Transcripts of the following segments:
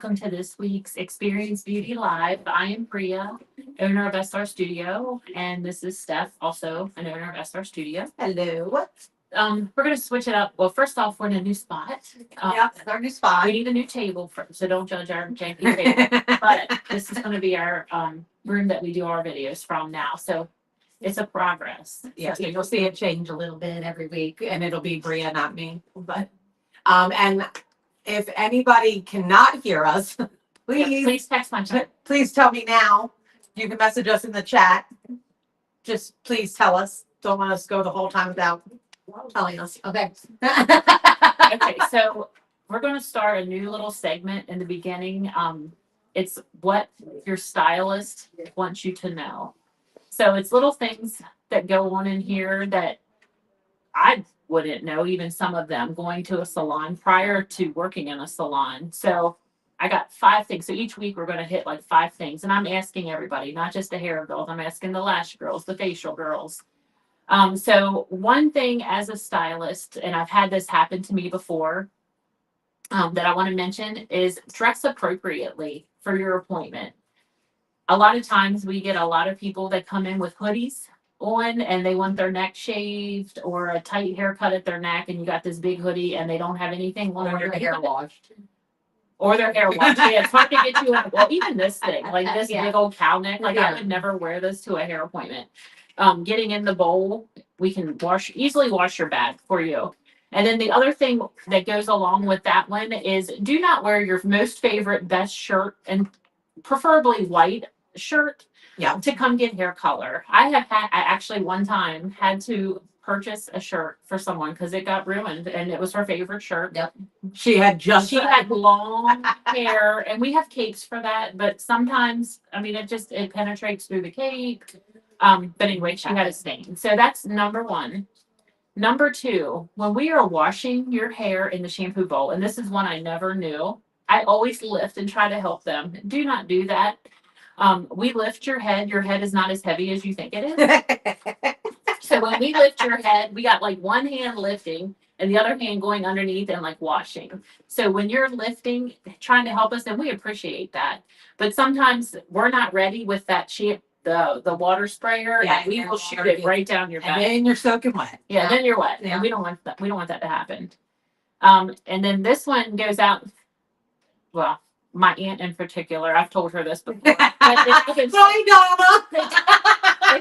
Welcome to this week's Experience Beauty Live. I am Priya, owner of SR Studio, and this is Steph, also an owner of SR Studio. Hello. We're gonna switch it up. Well, first off, we're in a new spot. That's our new spot. We need a new table, so don't judge our janky table. But this is going to be our room that we do our videos from now. So it's a progress. Yeah, so you'll see it change a little bit every week, and it'll be Bria, not me. But and if anybody cannot hear us, Yeah, please text my chat. please tell me now. You can message us in the chat. Just please tell us. Don't want us to go the whole time without telling us. Okay. Okay, so we're going to start a new little segment in the beginning. It's what your stylist wants you to know. So it's little things that go on in here that I wouldn't know, even some of them going to a salon prior to working in a salon. So I got 5 things. So each week we're going to hit like 5 things. And I'm asking everybody, not just the hair girls, I'm asking the lash girls, the facial girls. So one thing as a stylist, and I've had this happen to me before, that I want to mention is dress appropriately for your appointment. A lot of times we get a lot of people that come in with hoodies on and they want their neck shaved or a tight haircut at their neck, and you got this big hoodie and they don't have anything on Or your hair washed. or their hair washed. Yeah, it's hard to get you. Well, even this thing, like this big old cow neck, like I would never wear this to a hair appointment. Getting in the bowl, we can easily wash your bag for you. And then the other thing that goes along with that one is do not wear your most favorite best shirt, and preferably white shirt, to come get hair color. I actually one time had to purchase a shirt for someone because it got ruined and it was her favorite shirt. Yep. She had long hair, and we have capes for that, but sometimes it penetrates through the cape. But anyway, she had a stain. So that's number one. Number two, when we are washing your hair in the shampoo bowl, and this is one I never knew, I always lift and try to help them. Do not do that. We lift your head. Your head is not as heavy as you think it is. So when we lift your head, we got like one hand lifting and the other hand going underneath and like washing. So when you're lifting, trying to help us, and we appreciate that. But sometimes we're not ready with that the water sprayer, and we will shoot it right down your back. And then you're soaking wet. Yeah, then you're wet. Yeah. And we don't want that. We don't want that to happen. And then this one goes out. Well, my aunt in particular, I've told her this before. But it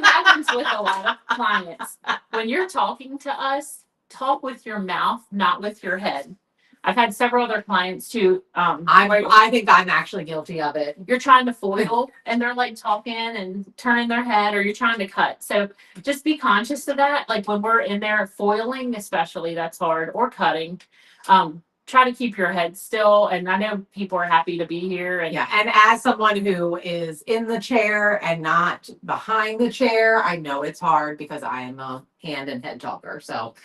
happens with a lot of clients. When you're talking to us, talk with your mouth, not with your head. I've had several other clients too. I think I'm actually guilty of it. You're trying to foil and they're like talking and turning their head, or you're trying to cut. So just be conscious of that. Like when we're in there foiling, especially, that's hard, or cutting. Try to keep your head still. And I know people are happy to be here. And and as someone who is in the chair and not behind the chair, I know it's hard because I am a hand and head talker. So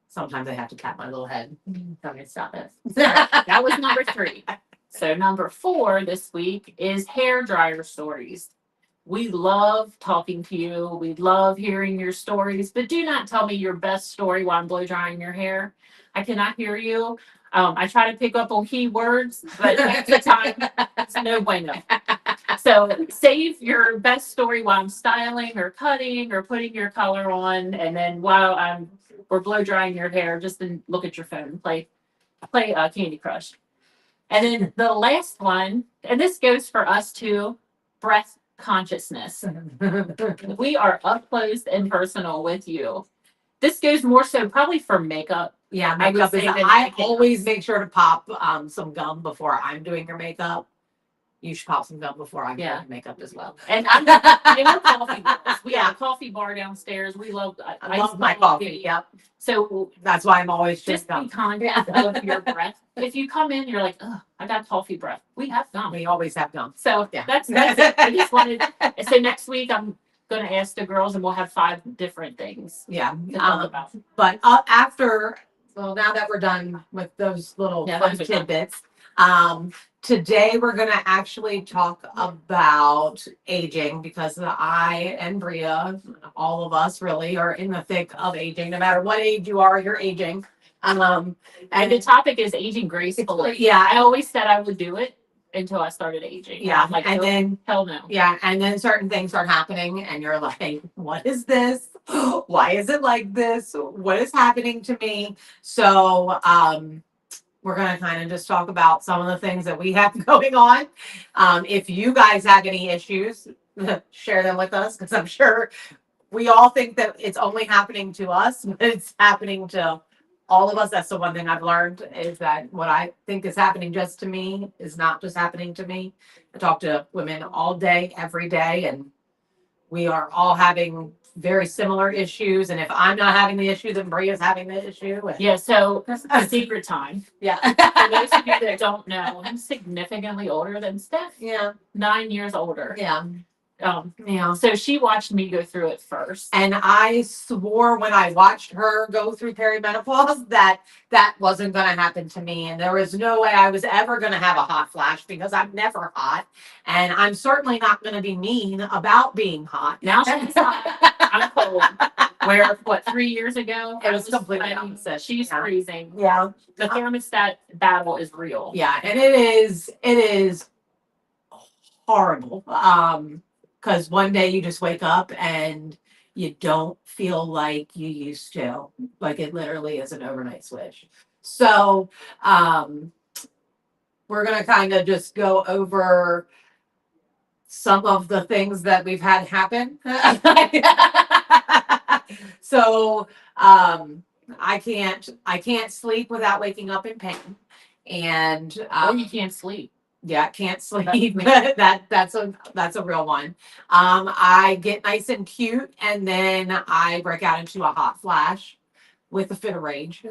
sometimes I have to tap my little head. Okay, stop it. That was number 3. So number 4 this week is hair dryer stories. We love talking to you. We love hearing your stories, but do not tell me your best story while I'm blow drying your hair. I cannot hear you. I try to pick up on key words, but half the time it's no bueno. So save your best story while I'm styling or cutting or putting your color on, and then while we're blow drying your hair, just then look at your phone and play Candy Crush. And then the last one, and this goes for us too, breath consciousness. We are up close and personal with you. This goes more so probably for makeup. Yeah, makeup is. I always make sure to pop some gum before I'm doing your makeup. You should pop some gum before I'm doing your makeup as well. And we're coffee girls. We have a coffee bar downstairs. We love. I love my coffee. Yep. So that's why I'm always just be conscious of your breath. If you come in, you're like, oh, I got coffee breath. We have gum. We always have gum. So that's it. I just wanted. So next week I'm going to ask the girls, and we'll have 5 different things. Yeah. To talk about. But after. Well, now that we're done with those little fun tidbits, today we're going to actually talk about aging, because I and Bria, all of us really, are in the thick of aging. No matter what age you are, you're aging. And And the topic is aging gracefully. yeah, I always said I would do it until I started aging. yeah, I'm like, and oh, then hell no. yeah, and then certain things start happening, and you're like, "What is this? Why is it like this? What is happening to me?" So, we're gonna kind of just talk about some of the things that we have going on. If you guys have any issues, share them with us because I'm sure we all think that it's only happening to us, but it's happening to all of us. That's the one thing I've learned is that what I think is happening just to me is not just happening to me. I talk to women all day, every day, and we are all having very similar issues. And if I'm not having the issue, then Bria's having the issue. And Yeah, so secret time. yeah. For those of you that don't know, I'm significantly older than Steph. Yeah. 9 years older. Yeah. Yeah. So she watched me go through it first. And I swore when I watched her go through perimenopause that that wasn't going to happen to me. And there was no way I was ever going to have a hot flash because I'm never hot. And I'm certainly not going to be mean about being hot. Now she's hot. I'm cold. Where, what, 3 years ago? It was completely sweating. opposite. She's Yeah. freezing. Yeah. The thermostat battle is real. Yeah. And it is horrible. Because one day you just wake up and you don't feel like you used to. Like it literally is an overnight switch. So we're gonna kind of just go over some of the things that we've had happen. So I can't sleep without waking up in pain. And Or you can't sleep. yeah, can't sleep. That's a real one. I get nice and cute, and then I break out into a hot flash with a fit of rage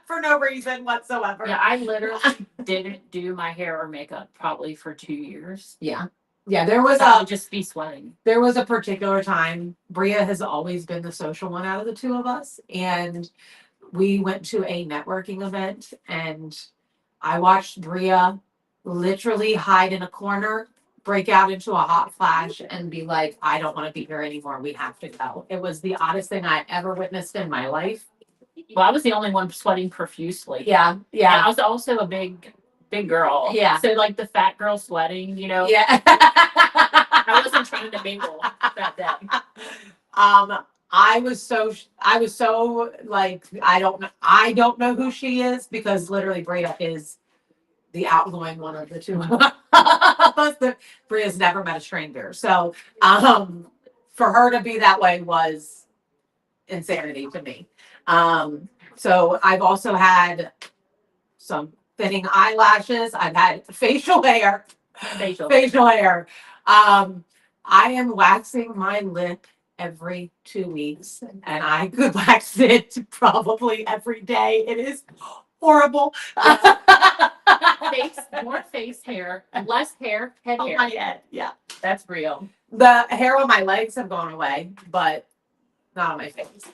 for no reason whatsoever. Yeah, I literally didn't do my hair or makeup probably for 2 years. Yeah. Yeah, there was I would just be sweating. there was a particular time. Bria has always been the social one out of the two of us, and we went to a networking event, and I watched Bria literally hide in a corner, break out into a hot flash, and be like, I don't want to be here anymore. We have to go. It was the oddest thing I ever witnessed in my life. Well, I was the only one sweating profusely. Yeah, And yeah, I was also a big girl. Yeah. So like the fat girl sweating, you know. yeah. I wasn't trying to mingle that day. I was so like I don't know who she is because literally Bria is the outgoing one of the two of us. Bria's never met a stranger. So for her to be that way was insanity to me. So I've also had some thinning eyelashes. I've had facial hair. Facial hair. I am waxing my lip every 2 weeks, and I could wax it probably every day. It is horrible. More face hair, less hair, head On hair. my head. Yeah. That's real. The hair on my legs have gone away, but not on my face.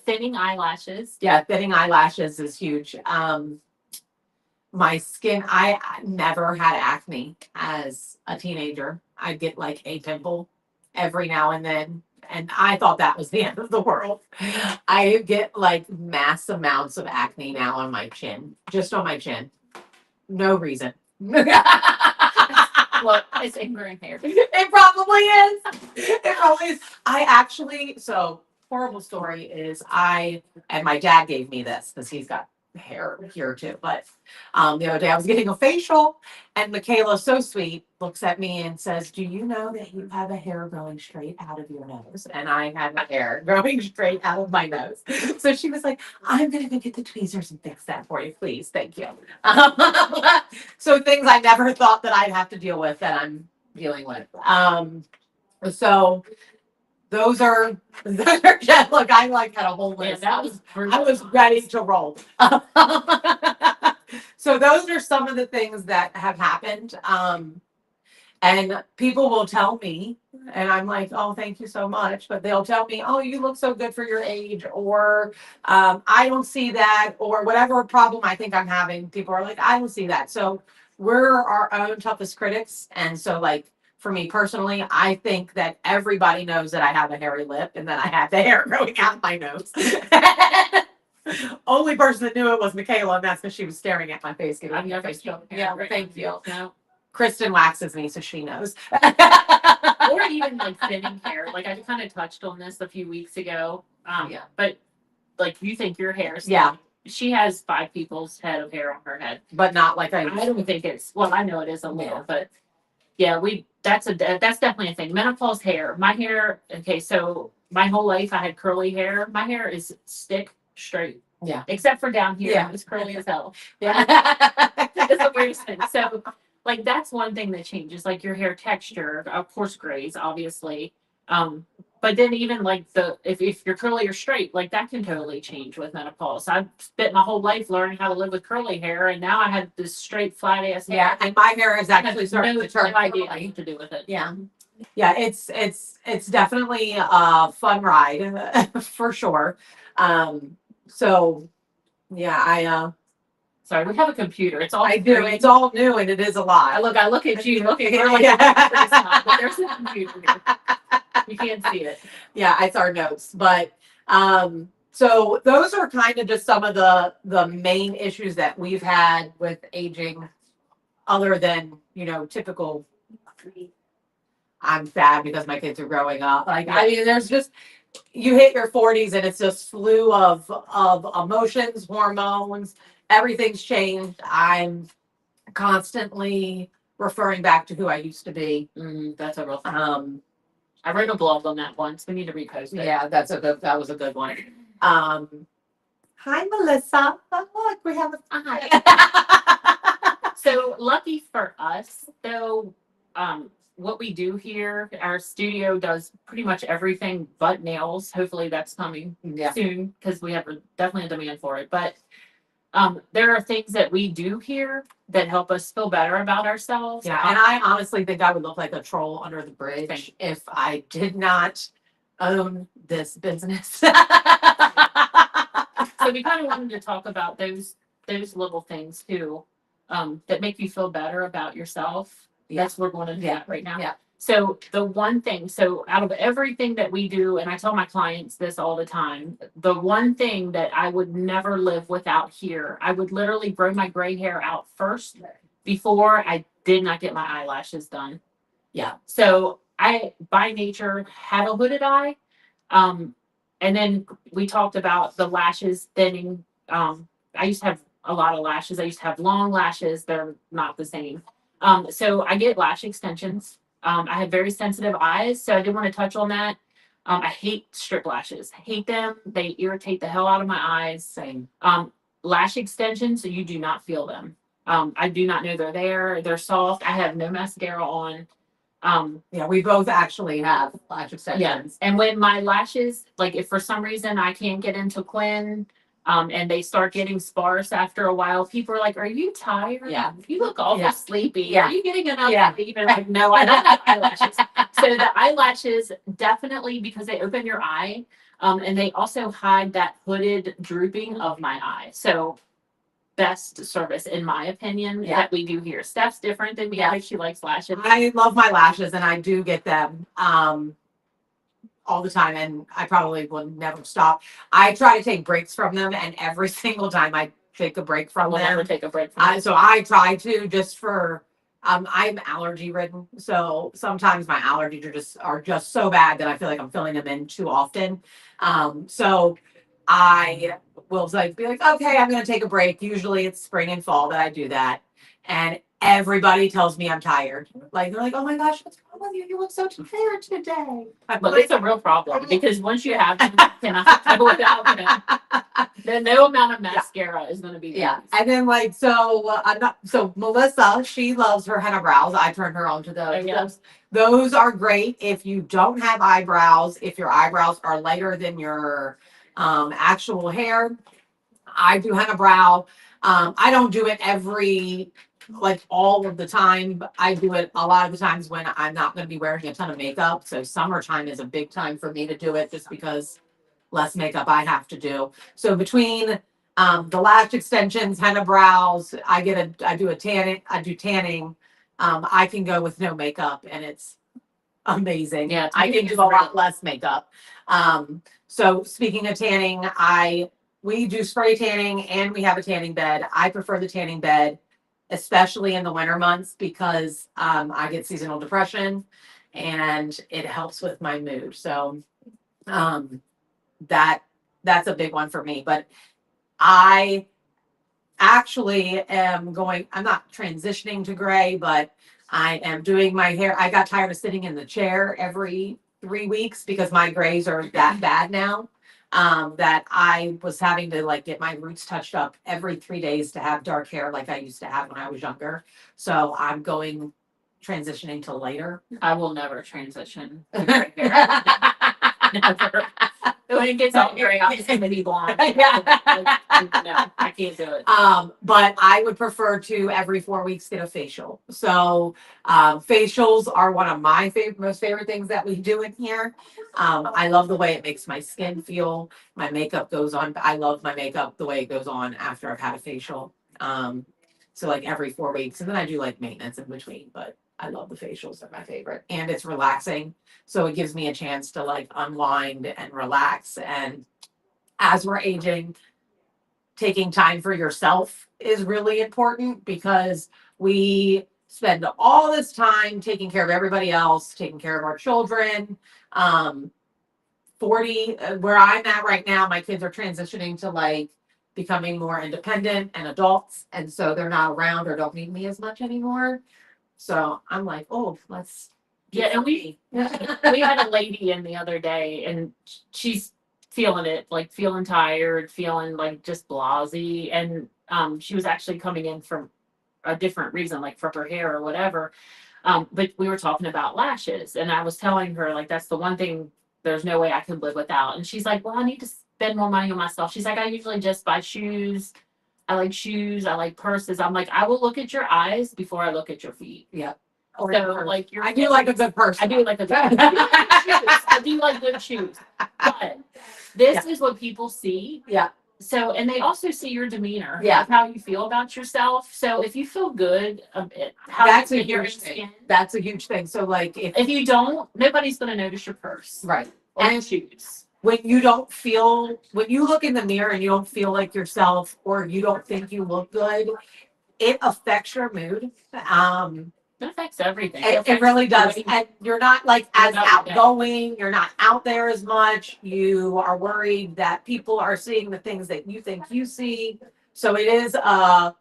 Thinning eyelashes. Yeah, thinning eyelashes is huge. My skin, I never had acne as a teenager. I'd get like a pimple every now and then, and I thought that was the end of the world. I get like mass amounts of acne now on my chin, just on my chin. No reason. Look, it's ignorant hair. It probably is. It probably is. So horrible story is and my dad gave me this because he's got hair here too. But the other day I was getting a facial, and Michaela, so sweet, looks at me and says, "Do you know that you have a hair growing straight out of your nose?" And I had my hair growing straight out of my nose. So she was like, "I'm gonna go get the tweezers and fix that for you, please. Thank you." So things I never thought that I'd have to deal with that I'm dealing with. So those are just look, I like had a whole Yeah, list. that was I was ready to roll. So those are some of the things that have happened. And people will tell me, and I'm like, oh, thank you so much. But they'll tell me, oh, you look so good for your age, or I don't see that, or whatever problem I think I'm having. People are like, I don't see that. So we're our own toughest critics. And so, like, for me personally, I think that everybody knows that I have a hairy lip and that I have the hair growing out my nose. Only person that knew it was Michaela, and that's because she was staring at my face. I've never seen Yeah, hair. thank you. No. Kristen waxes me, so she knows. Or even like thinning hair. Like I kind of touched on this a few weeks ago. Yeah. But like you think your hair is Yeah. She has 5 people's head of hair on her head. But not like I don't think it's well, I know it is a little, Yeah. but yeah, that's definitely a thing. Menopause hair. My hair, okay, so my whole life I had curly hair. My hair is stick straight. Yeah. Except for down here. Yeah. It's curly as hell. Yeah. It's the weirdest thing. So like that's one thing that changes, like your hair texture, of course grays, obviously. But then even like if you're curly or straight, like that can totally change with menopause. I've spent my whole life learning how to live with curly hair, and now I have this straight flat ass hair. Yeah, and my hair is I have actually starting to turn no idea curly. what to do with it. Yeah. Yeah, it's definitely a fun ride for sure. So yeah, Sorry, we have a computer. It's all I do. free. It's all new and it is a lot. I look at you, looking we're like Yeah. but there's a computer here. You can't see it. Yeah, it's our notes. But so those are kind of just some of the main issues that we've had with aging, other than, typical. I'm sad because my kids are growing up. Like, I mean, there's just, you hit your 40s and it's a slew of emotions, hormones, everything's changed. I'm constantly referring back to who I used to be. That's a real thing. I wrote a blog on that once. We need to repost it. Yeah, that was a good one. Hi, Melissa. Oh, look, we have a Hi. So lucky for us, though, what we do here, our studio does pretty much everything but nails. Hopefully that's coming soon because we have definitely a demand for it. But there are things that we do here that help us feel better about ourselves. Yeah, and I honestly think I would look like a troll under the bridge if I did not own this business. So we kind of wanted to talk about those little things too, that make you feel better about yourself. That's what we're going to do right now. Yeah. So the one thing, so out of everything that we do, and I tell my clients this all the time, the one thing that I would never live without here, I would literally grow my gray hair out first before I did not get my eyelashes done. Yeah. So I, by nature, have a hooded eye. And then we talked about the lashes thinning. I used to have a lot of lashes. I used to have long lashes. They're not the same. So I get lash extensions. I have very sensitive eyes, so I did want to touch on that. I hate strip lashes. I hate them. They irritate the hell out of my eyes. Same. Lash extensions, so you do not feel them. I do not know they're there. They're soft. I have no mascara on. Yeah, we both actually have lash extensions. And when my lashes, like if for some reason I can't get into Quinn, and they start getting sparse after a while, people are like, "Are you tired? Yeah. You look awful sleepy. Yeah. Are you getting enough?" Yeah. Even like, no, I don't have eyelashes. So the eyelashes definitely, because they open your eye, and they also hide that hooded drooping of my eye. So best service, in my opinion, that we do here. Steph's different than me. I think she likes lashes. I love my lashes and I do get them all the time, and I probably will never stop. I try to take breaks from them, and every single time I take a break from We'll them. never take a break from them. So I try to, just for I'm allergy ridden, so sometimes my allergies are just so bad that I feel like I'm filling them in too often. So I will be like, okay, I'm gonna take a break. Usually it's spring and fall that I do that, and everybody tells me I'm tired. Like, they're like, "Oh my gosh, what's wrong with you? You look so tired today." But it's a real problem because once you have them, you cannot go without them. Then no amount of mascara is going to be there. Yeah, and then so Melissa, she loves her henna brows. I turned her on to those. Oh, yeah. Those are great if you don't have eyebrows. If your eyebrows are lighter than your actual hair, I do henna brow. I don't do it all of the time, but I do it a lot of the times when I'm not going to be wearing a ton of makeup. So summertime is a big time for me to do it, just because less makeup I have to do. So between the lash extensions, henna brows, I do tanning. I can go with no makeup and it's amazing. Yeah, I can do a lot less makeup. So speaking of tanning, I we do spray tanning and we have a tanning bed. I prefer the tanning bed, especially in the winter months because I get seasonal depression and it helps with my mood. So um, that's a big one for me. But I actually am going, I'm not transitioning to gray, but I am doing my hair. I got tired of sitting in the chair every 3 weeks because my grays are that bad now. That I was having to like get my roots touched up every 3 days to have dark hair like I used to have when I was younger. So I'm going transitioning to lighter. I will never transition to gray hair. Never. When it gets all gray, I'm just gonna be blonde. Yeah. No, I can't do it. But I would prefer to every 4 weeks get a facial. So facials are one of my most favorite things that we do in here. I love the way it makes my skin feel. My makeup goes on. I love my makeup the way it goes on after I've had a facial. So like every 4 weeks, and then I do like maintenance in between. But I love the facials; they're my favorite, and it's relaxing. So it gives me a chance to like unwind and relax. And as we're aging, taking time for yourself is really important because we spend all this time taking care of everybody else, taking care of our children. 40, where I'm at right now, my kids are transitioning to like becoming more independent and adults. And so they're not around or don't need me as much anymore. So I'm like, oh, let's. Yeah, and we had a lady in the other day, and she's feeling it, like feeling tired, feeling like just blasey, and she was actually coming in from a different reason, like for her hair or whatever. But we were talking about lashes, and I was telling her like that's the one thing there's no way I could live without. And she's like, "Well, I need to spend more money on myself." She's like, "I usually just buy shoes. I like shoes. I like purses." I'm like, "I will look at your eyes before I look at your feet." Yeah. So like I do like a good person. I do like a good shoes. I do like good shoes. But this is what people see. Yeah. So, and they also see your demeanor, Yeah. like how you feel about yourself. So, if you feel good, how That's you a fit your huge thing. skin. That's a huge thing. So, like, If you don't, nobody's going to notice your purse right, or your shoes. when you don't feel, when you look in the mirror and you don't feel like yourself, or you don't think you look good, it affects your mood. It affects everything. It really does. Weight. And you're not like as You're not outgoing. You're not out there as much. You are worried that people are seeing the things that you think you see. So it is a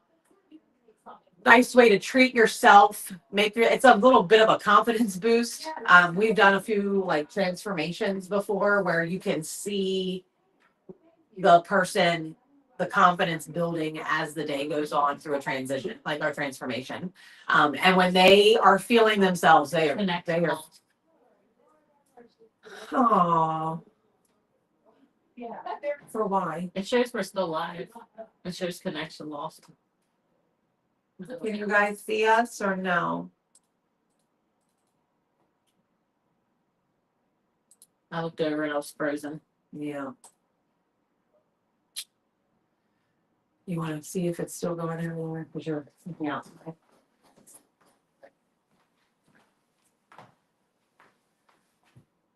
nice way to treat yourself. It's a little bit of a confidence boost. We've done a few like transformations before where you can see the person, the confidence building as the day goes on through a transition, like our transformation. And when they are feeling themselves, they are. Oh. Yeah. For why? It shows we're still alive. It shows connection lost. Can you guys see us or no? I looked over and I was frozen. Yeah. You want to see if it's still going everywhere? Because you're Yeah.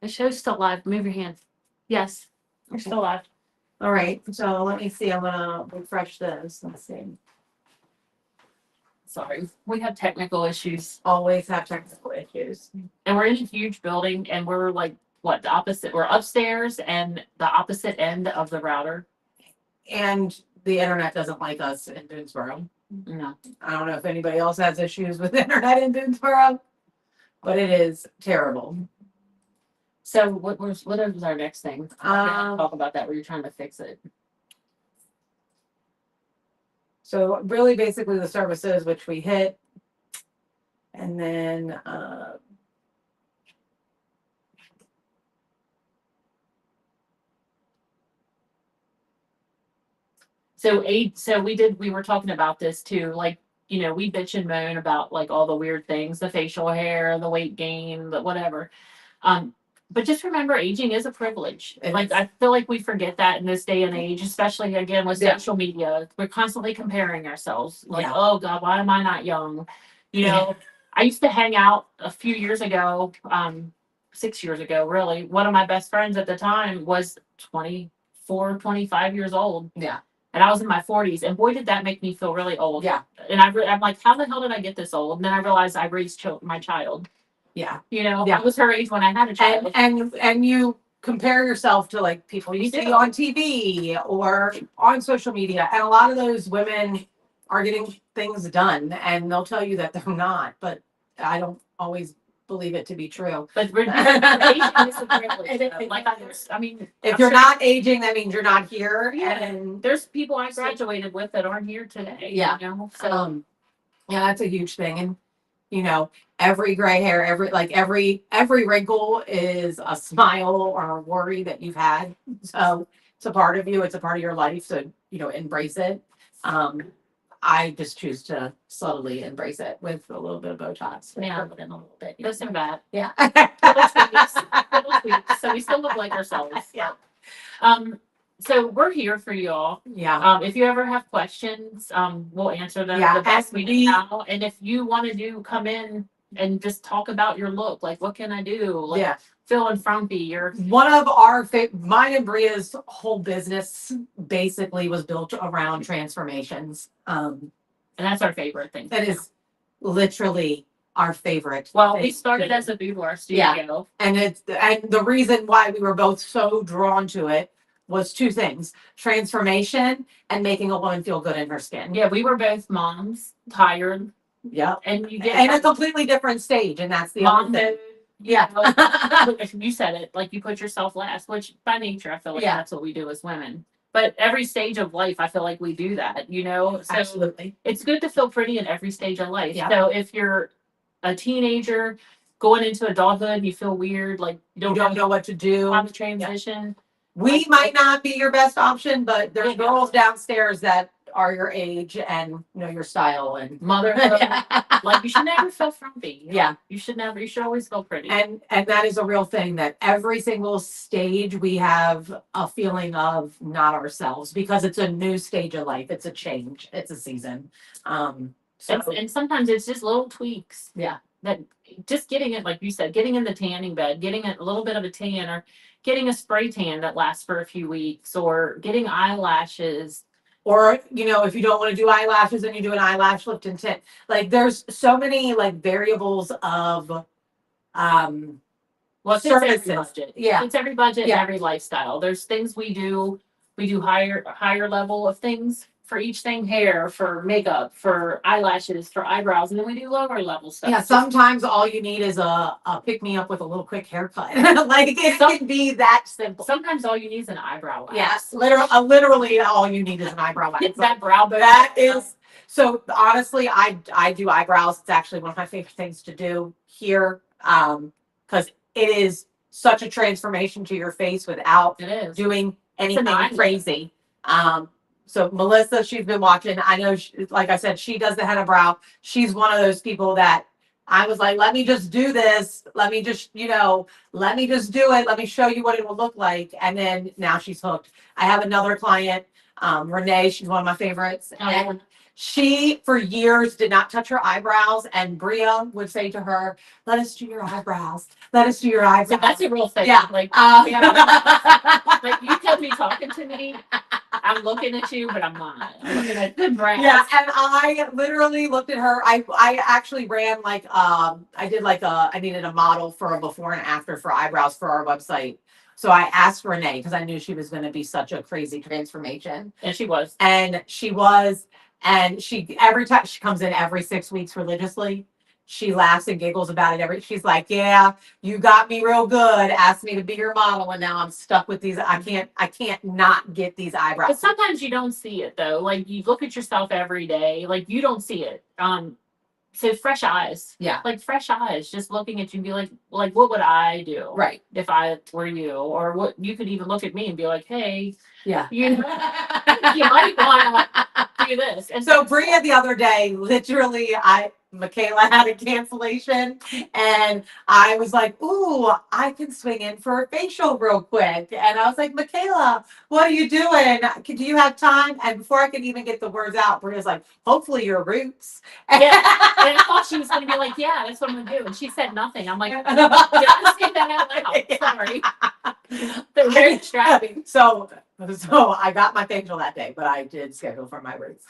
It shows still alive. Move your hand. Yes, you're still alive. all right. So let me see. I'm gonna refresh this. Let's see. Sorry, we have technical issues, Always have technical issues. and we're in a huge building, and we're like what the opposite. We're upstairs and the opposite end of the router. And the internet doesn't like us in Doonesboro. No, I don't know if anybody else has issues with internet in Doonesboro, but it is terrible. so what was our next thing? Talk about that. Where you're trying to fix it. So really basically the services which we hit. And then So we were talking about this too, like, we bitch and moan about like all the weird things, the facial hair, the weight gain, the whatever. But just remember aging is a privilege. Like I feel like we forget that in this day and age, especially again with social media. We're constantly comparing ourselves. Like, oh God, why am I not young? I used to hang out a few years ago, 6 years ago, really. One of my best friends at the time was 25 24, 25 years old. Yeah. And I was in my 40s, and boy, did that make me feel really old. Yeah. And I'm like, how the hell did I get this old? And then I realized I raised my child. Yeah. I was her age when I had a child. And you compare yourself to like people you see on TV or on social media, and a lot of those women are getting things done, and they'll tell you that they're not, but I don't always believe it to be true. But aging is a privilege. Like I mean, if you're not aging, that means you're not here. Yeah. And there's people I graduated with that aren't here today. Yeah. So yeah, that's a huge thing. And every gray hair, every wrinkle is a smile or a worry that you've had. So it's a part of you. It's a part of your life. So embrace it. I just choose to subtly embrace it with a little bit of Botox. Yeah, a little bit. This and that. Yeah. Little tweaks. So we still look like ourselves. Yeah. So we're here for you all. Yeah. If you ever have questions, we'll answer them Yeah, the best and we know how. And if you want to come in and just talk about your look, like what can I do? Like, Yeah. feeling frumpy. You're one of our mine and Bria's whole business basically was built around transformations. And that's our favorite thing. That is literally our favorite. Well, we started as a boudoir studio. And the reason why we were both so drawn to it was two things: transformation and making a woman feel good in her skin. Yeah, we were both moms, tired. Yeah. And you get and a completely different stage, and that's the mom other thing. mode. Yeah. You said it, like you put yourself last, which by nature I feel like Yeah. that's what we do as women. But every stage of life, I feel like we do that, So Absolutely. it's good to feel pretty in every stage of life. Yeah. So if you're a teenager going into adulthood, you feel weird, like You don't know what to do. on the transition. We might not be your best option, but there's girls downstairs that are your age and know your style and Motherhood. Like you should never feel frumpy. Yeah. You should always feel pretty. And that is a real thing, that every single stage we have a feeling of not ourselves, because it's a new stage of life. It's a change. It's a season. And sometimes it's just little tweaks. Yeah. That just getting it, like you said, getting in the tanning bed, getting a little bit of a tan, or getting a spray tan that lasts for a few weeks, or getting eyelashes. Or, if you don't want to do eyelashes and you do an eyelash lift and tint. Like there's so many variables of Well, it's every services. budget. Yeah. It's every budget, Yeah. every lifestyle. There's things we do. We do higher level of things for each thing: hair, for makeup, for eyelashes, for eyebrows, and then we do lower level stuff. Yeah, sometimes all you need is a pick me up with a little quick haircut. It can be that simple. Sometimes all you need is an eyebrow wax. Yes, literally all you need is an eyebrow wax. It's that brow bone. That is so honestly, I do eyebrows. It's actually one of my favorite things to do here. Because it is such a transformation to your face without It is. doing anything crazy. So Melissa, she's been watching. I know, like I said, she does the henna brow. She's one of those people that I was like, let me just do this. Let me just, let me just do it. Let me show you what it will look like. And then now she's hooked. I have another client, Renee. She's one of my favorites. Oh, yeah. And she, for years, did not touch her eyebrows. And Bria would say to her, let us do your eyebrows. Let us do your eyebrows. So that's a real thing. Yeah. Like, like you kept me talking to me. I'm looking at you, but I'm not. I'm looking at the brows. Yeah, and I literally looked at her. I actually ran I needed a model for a before and after for eyebrows for our website. So I asked Renee because I knew she was going to be such a crazy transformation. And she was. And she was. And she, every time she comes in every 6 weeks religiously, she laughs and giggles about it. She's like, yeah, you got me real good. Asked me to be your model, and now I'm stuck with these. I can't not get these eyebrows. But sometimes you don't see it though. Like you look at yourself every day, like you don't see it. So fresh eyes. Yeah. Like fresh eyes, just looking at you and be like, what would I do? Right. If I were you? Or what you could even look at me and be like, hey, yeah, you might want to do this. And so Bria the other day, literally, Michaela had a cancellation and I was like, ooh, I can swing in for a facial real quick. And I was like, Michaela, what are you doing? Do you have time? And before I could even get the words out, Bria's like, hopefully your roots. Yeah. And I thought she was going to be like, yeah, that's what I'm going to do. And she said nothing. I'm like, did I just get that out loud? Sorry. They're very distracting. So So I got my facial that day, but I did schedule for my roots.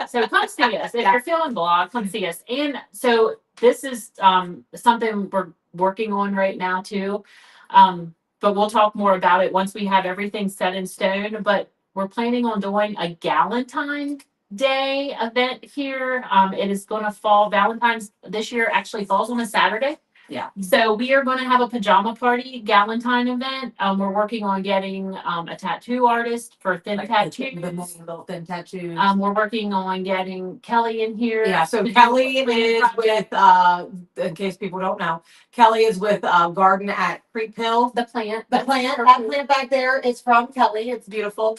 So come see us. If you're feeling blah, come see us. And so this is something we're working on right now too. But we'll talk more about it once we have everything set in stone. But we're planning on doing a Galentine Day event here. It is going to fall, Valentine's this year actually falls on a Saturday. Yeah. So we are going to have a pajama party Galentine event. We're working on getting a tattoo artist for thin tattoos. The little thin tattoos. We're working on getting Kelly in here. Yeah, so to do Kelly a cleaning is project. with, in case people don't know, Kelly is with Garden at Creek Hill. The plant. That plant back there is from Kelly. It's beautiful.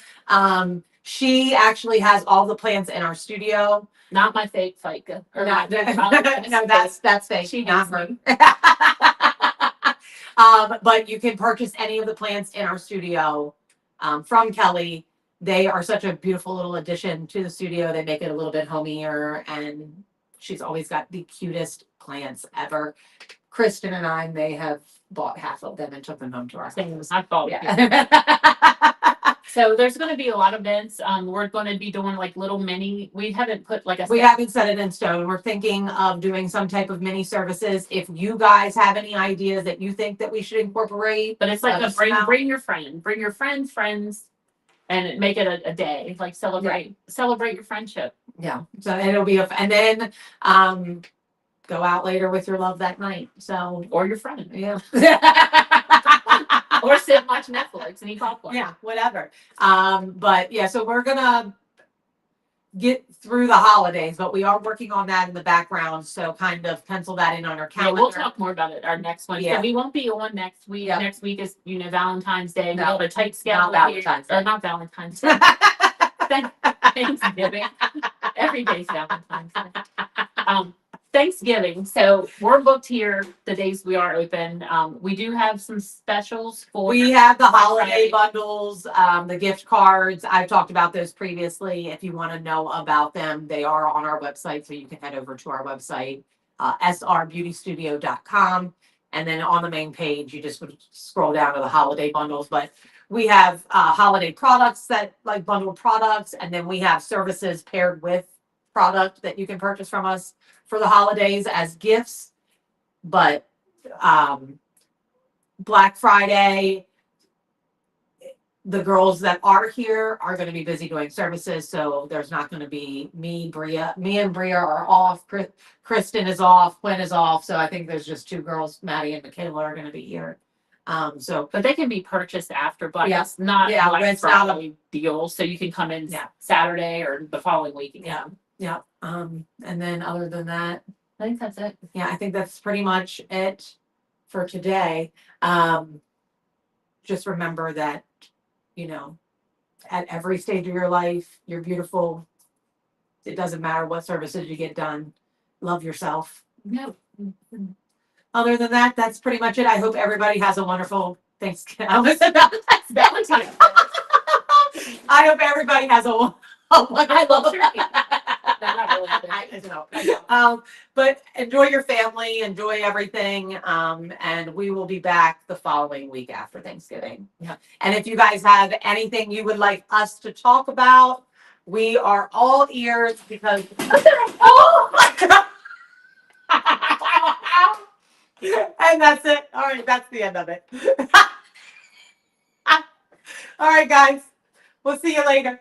She actually has all the plants in our studio. Not my fake FICA. Or No, my no, that's fake. She Not hates her. But you can purchase any of the plants in our studio from Kelly. They are such a beautiful little addition to the studio. They make it a little bit homier, and she's always got the cutest plants ever. Kristen and I may have bought half of them and took them home to our house. I thought. Yeah. So there's going to be a lot of events. We're going to be doing like little mini. We haven't put like a. We haven't set it in stone. We're thinking of doing some type of mini services. If you guys have any ideas that you think that we should incorporate, But it's like let a us know. bring your friends, and make it a day. Like celebrate your friendship. Yeah. So it'll be and then go out later with your love that night. So Or your friend. yeah. Or sit and watch Netflix and eat popcorn. Yeah, whatever. But yeah, so we're gonna get through the holidays, but we are working on that in the background. So kind of pencil that in on our Yeah, calendar. we'll talk more about it our next one. Yeah. So we won't be on next week. Yeah. Next week is Valentine's Day. No, We have a tight schedule. not Valentine's Day. Or not Valentine's Day. Thanksgiving. Every day's Valentine's Day. Thanksgiving. So we're booked here the days we are open. We do have some specials for. We have the holiday Friday. bundles, the gift cards. I've talked about those previously. If you want to know about them, they are on our website. So you can head over to our website, srbeautystudio.com. And then on the main page, you just would scroll down to the holiday bundles. But we have holiday products that like bundled products. And then we have services paired with product that you can purchase from us for the holidays as gifts. But Black Friday, the girls that are here are going to be busy doing services, so there's not going to be me and Bria are off. Kristen is off. Quinn is off. So I think there's just two girls, Maddie and Michaela, are going to be here. But they can be purchased after, but Yeah. it's not Yeah, like it's not a- Friday deal. So you can come in Yeah. Saturday or the following week. Yeah. Yeah. And then other than that, I think that's it. yeah, I think that's pretty much it for today. Just remember that, you know, at every stage of your life, you're beautiful. It doesn't matter what services you get done. Love yourself. No. Other than that, that's pretty much it. I hope everybody has a wonderful Thanksgiving. Valentine's. I hope everybody has a wonderful. I love turkey. No, not really. I know. But enjoy your family, enjoy everything. And we will be back the following week after Thanksgiving. Yeah. And if you guys have anything you would like us to talk about, we are all ears because oh my God. And that's it. All right, that's the end of it. All right, guys. We'll see you later.